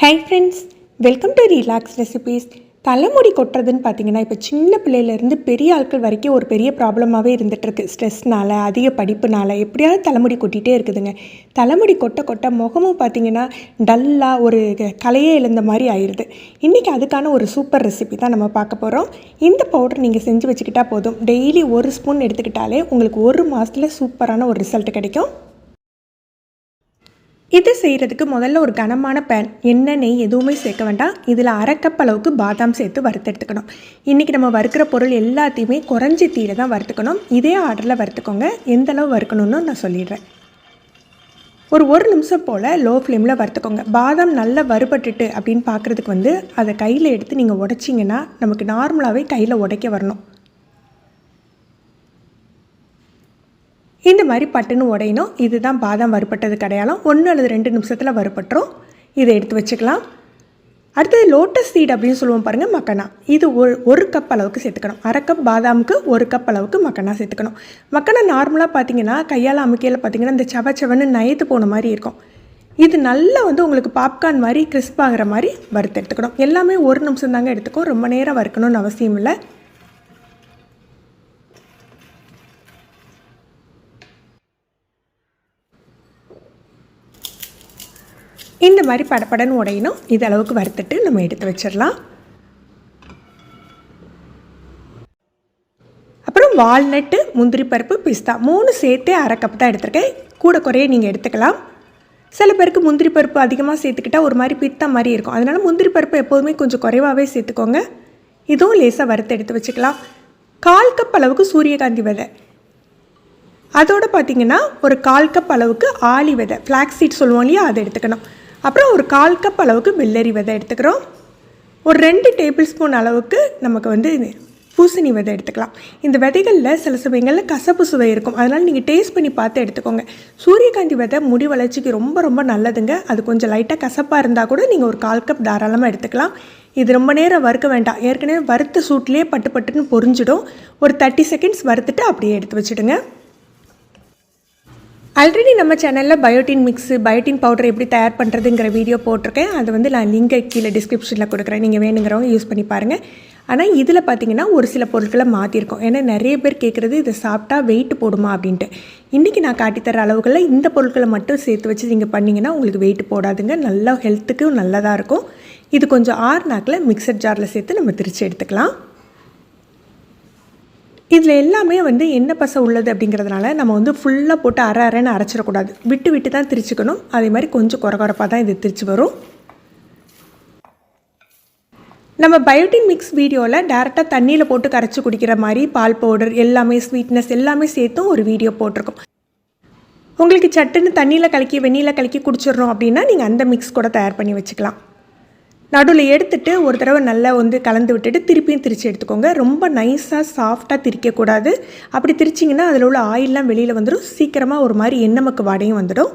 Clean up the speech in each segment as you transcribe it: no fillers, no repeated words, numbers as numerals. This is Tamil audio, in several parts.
Hi friends, welcome to relax recipes. தலைமுடி கொட்டுறதுன்னு பார்த்தீங்கன்னா இப்போ சின்ன பிள்ளையிலேருந்து பெரிய ஆட்கள் வரைக்கும் ஒரு பெரிய ப்ராப்ளமாகவே இருந்துகிட்ருக்கு. ஸ்ட்ரெஸ்னால், அதிக படிப்புனால் எப்படியாவது தலைமுடி கொட்டிகிட்டே இருக்குதுங்க. தலைமுடி கொட்ட கொட்ட முகமும் பார்த்திங்கன்னா டல்லாக ஒரு கலையே இழந்த மாதிரி ஆயிடுது. இன்றைக்கி அதுக்கான ஒரு சூப்பர் ரெசிபி தான் நம்ம பார்க்க போகிறோம். இந்த பவுடர் நீங்கள் செஞ்சு வச்சுக்கிட்டால் போதும். டெய்லி 1 ஸ்பூன் எடுத்துக்கிட்டாலே உங்களுக்கு 1 மாதத்தில் சூப்பரான ஒரு ரிசல்ட் கிடைக்கும். இது செய்கிறதுக்கு முதல்ல ஒரு கனமான பேன், எண்ணெய் நெய் எதுவுமே சேர்க்க வேண்டாம். இதில் 1/2 கப் அளவுக்கு பாதாம் சேர்த்து வறுத்தெடுத்துக்கணும். இன்றைக்கி நம்ம வறுக்கிற பொருள் எல்லாத்தையுமே குறைஞ்சி தீயில் தான் வறுத்துக்கணும். இதே ஆர்டரில் வறுத்துக்கோங்க. எந்த அளவு வறுக்கணும்னு நான் சொல்லிடுறேன். ஒரு நிமிஷம் போல் லோ ஃப்ளேமில் வறுத்துக்கோங்க. பாதாம் நல்லா வறுபட்டுட்டு அப்படின்னு பார்க்குறதுக்கு அதை கையில் எடுத்து நீங்கள் உடைச்சிங்கன்னா நமக்கு நார்மலாகவே கையில் உடைக்க வரணும். இந்த மாதிரி பட்டுன்னு உடையணும். இதுதான் பாதாம் வறுப்பட்டது கிடையாலும். 1 அல்லது 2 நிமிஷத்தில் வறுப்பட்டுரும். இதை எடுத்து வச்சுக்கலாம். அடுத்தது லோட்டஸ் சீட் அப்படின்னு சொல்லுவோம் பாருங்கள், மக்கனா. இது ஒரு கப் அளவுக்கு சேர்த்துக்கணும். 1/2 கப் பாதாமுக்கு 1 கப் அளவுக்கு மக்கனா சேர்த்துக்கணும். மக்கனா நார்மலாக பார்த்தீங்கன்னா கையால் அமுக்கையில் பார்த்தீங்கன்னா இந்த சவச்சவன்னு நயத்து போன மாதிரி இருக்கும். இது நல்லா உங்களுக்கு பாப்கார்ன் மாதிரி கிறிஸ்ப் ஆகிற மாதிரி வறுத்து எடுத்துக்கணும். எல்லாமே 1 நிமிஷம் தாங்க எடுத்துக்கும். ரொம்ப நேரம் வறுக்கணும்னு அவசியம் இல்லை. இந்த மாதிரி படப்படன்னு உடையணும். இது அளவுக்கு வறுத்துட்டு நம்ம எடுத்து வச்சிடலாம். அப்புறம் வால்நட்டு, முந்திரி பருப்பு, பிஸ்தா 3 சேர்த்து 1/2 கப் தான் எடுத்துருக்கேன். கூட குறைய நீங்கள் எடுத்துக்கலாம். சில பேருக்கு முந்திரி பருப்பு அதிகமாக சேர்த்துக்கிட்டால் ஒரு மாதிரி பித்தா மாதிரி இருக்கும். அதனால் முந்திரி பருப்பு எப்போதுமே கொஞ்சம் குறைவாகவே சேர்த்துக்கோங்க. இதுவும் லேசாக வறுத்து எடுத்து வச்சுக்கலாம். 1/4 கப் அளவுக்கு சூரியகாந்தி விதை, அதோடு பார்த்திங்கன்னா ஒரு 1/4 கப் அளவுக்கு ஆளி விதை, ஃப்ளாக்ஸ் சீட் சொல்லுவோம் இல்லையா, அதை எடுத்துக்கணும். அப்புறம் ஒரு 1/4 கப் அளவுக்கு வெள்ளரி விதை எடுத்துக்கிறோம். ஒரு 2 டேபிள் ஸ்பூன் அளவுக்கு நமக்கு பூசணி விதை எடுத்துக்கலாம். இந்த விதைகளில் சில சமயங்களில் கசப்பு சுவை இருக்கும். அதனால் நீங்கள் டேஸ்ட் பண்ணி பார்த்து எடுத்துக்கோங்க. சூரியகாந்தி விதை முடி வளர்ச்சிக்கு ரொம்ப ரொம்ப நல்லதுங்க. அது கொஞ்சம் லைட்டாக கசப்பாக இருந்தால் கூட நீங்கள் ஒரு 1/4 கப் தாராளமாக எடுத்துக்கலாம். இது ரொம்ப நேரம் வறுக்க வேண்டாம். ஏற்கனவே வறுத்த சூட்லேயே பட்டுன்னு பொரிஞ்சிடும். ஒரு 30 செகண்ட்ஸ் வறுத்துட்டு அப்படியே எடுத்து வச்சுடுங்க. ஆல்ரெடி நம்ம சேனலில் பயோட்டின் மிக்ஸு, பயோட்டின் பவுடர் எப்படி தயார் பண்ணுறதுங்கிற வீடியோ போட்டிருக்கேன். அதை நான் லிங்கை கீழே டிஸ்கிரிப்ஷனில் கொடுக்குறேன். நீங்கள் வேணுங்கிறவங்க யூஸ் பண்ணி பாருங்கள். ஆனால் இதில் பார்த்திங்கன்னா ஒரு சில பொருட்களை மாற்றிருக்கோம். ஏன்னா நிறைய பேர் கேட்குறது இதை சாப்பிட்டா வெயிட் போடுமா அப்படின்ட்டு. இன்றைக்கி நான் காட்டித்தர அளவுகளில் இந்த பொருட்களை மட்டும் சேர்த்து வச்சு நீங்கள் பண்ணிங்கன்னா உங்களுக்கு வெயிட் போடாதுங்க. நல்லா ஹெல்த்துக்கும் நல்லதாக இருக்கும். இது கொஞ்சம் ஆறுநாக்கில் மிக்சர் ஜாரில் சேர்த்து நம்ம திரித்து எடுத்துக்கலாம். இதில் எல்லாமே எண்ணெய் பசை உள்ளது அப்படிங்கிறதுனால நம்ம ஃபுல்லாக போட்டு அரைன்னு அரைச்சிடக்கூடாது. விட்டு விட்டு தான் திரிச்சுக்கணும். அதே மாதிரி கொஞ்சம் குறப்பாக தான் இது திரிச்சு வரும். நம்ம பயோட்டின் மிக்ஸ் வீடியோவில் டேரெக்டாக தண்ணியில் போட்டு கரைச்சி குடிக்கிற மாதிரி பால் பவுடர் எல்லாமே ஸ்வீட்னஸ் எல்லாமே சேர்த்தும் ஒரு வீடியோ போட்டிருக்கோம். உங்களுக்கு சட்டுன்னு தண்ணியில் கலக்கி வெந்நீரில் கலக்கி குடிச்சிடணும் அப்படின்னா நீங்கள் அந்த மிக்ஸ் கூட தயார் பண்ணி வச்சுக்கலாம். நடுவில் எடுத்துகிட்டு ஒரு தடவை நல்லா கலந்து விட்டுட்டு திருப்பியும் திரித்து எடுத்துக்கோங்க. ரொம்ப நைஸாக சாஃப்டாக திரிக்கக்கூடாது. அப்படி திரிச்சிங்கன்னா அதில் உள்ள ஆயிலெலாம் வெளியில் வந்துடும். சீக்கிரமாக ஒரு மாதிரி எண்ணெய்மக்கு வாடையும் வந்துடும்.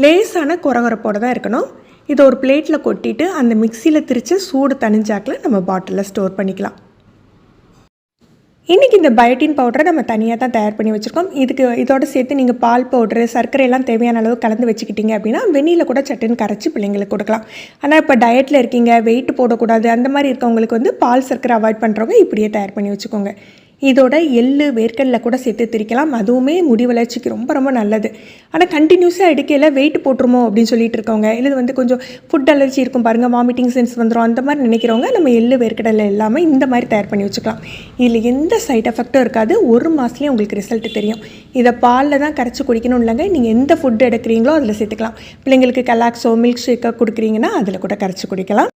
லேசான குறகுறப்போடு தான் இருக்கணும். இதை ஒரு பிளேட்டில் கொட்டிட்டு அந்த மிக்சியில் திரித்து சூடு தணிஞ்சாக்கில் நம்ம பாட்டிலில் ஸ்டோர் பண்ணிக்கலாம். இன்றைக்கி இந்த பயோட்டின் பவுடரை நம்ம தனியாக தான் தயார் பண்ணி வச்சுருக்கோம். இதோடு சேர்த்து நீங்கள் பால் பவுட்ரு, சர்க்கரையெல்லாம் தேவையான அளவு கலந்து வச்சுக்கிட்டீங்க அப்படின்னா வெந்நீரில் கூட சட்டுன்னு கரைச்சி பிள்ளைங்களுக்கு கொடுக்கலாம். ஆனால் இப்போ டயட்டில் இருக்கீங்க, வெயிட் போடக்கூடாது, அந்த மாதிரி இருக்கவங்களுக்கு பால் சர்க்கரை அவாய்ட் பண்ணுறவங்க இப்படியே தயார் பண்ணி வச்சுக்கோங்க. இதோட எள்ளு, வேர்க்கடலை கூட சேர்த்து திரிக்கலாம். அதுவுமே முடி வளர்ச்சிக்கு ரொம்ப ரொம்ப நல்லது. ஆனால் கண்டினியூஸாக எடுக்கையில் வெயிட் போட்டுருமோ அப்படின்னு சொல்லிட்டு இருக்கவங்க, இல்லை கொஞ்சம் ஃபுட் அலர்ஜி இருக்கும் பாருங்கள், வாமிட்டிங் சென்ஸ் வந்துடும், அந்த மாதிரி நினைக்கிறவங்க நம்ம எள்ளு, வேர்க்கடலை எல்லாமே இந்த மாதிரி தயார் பண்ணி வச்சுக்கலாம். இதில் எந்த சைட் எஃபெக்டும் இருக்காது. 1 மாதத்துலேயே உங்களுக்கு ரிசல்ட் தெரியும். இதை பாலில் தான் கரைச்சி குடிக்கணும் இல்லைங்க. நீங்கள் எந்த ஃபுட்டு எடுக்கிறீங்களோ அதில் சேர்த்துக்கலாம். பிள்ளைங்களுக்கு கலாக்ஸோ, மில்க் ஷேக்கோ கொடுக்குறீங்கன்னா அதில் கூட கரைச்சி குடிக்கலாம்.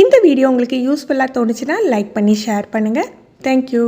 இந்த வீடியோ உங்களுக்கு யூஸ்ஃபுல்லாக தோணுச்சுன்னா லைக் பண்ணி ஷேர் பண்ணுங்கள். Thank you.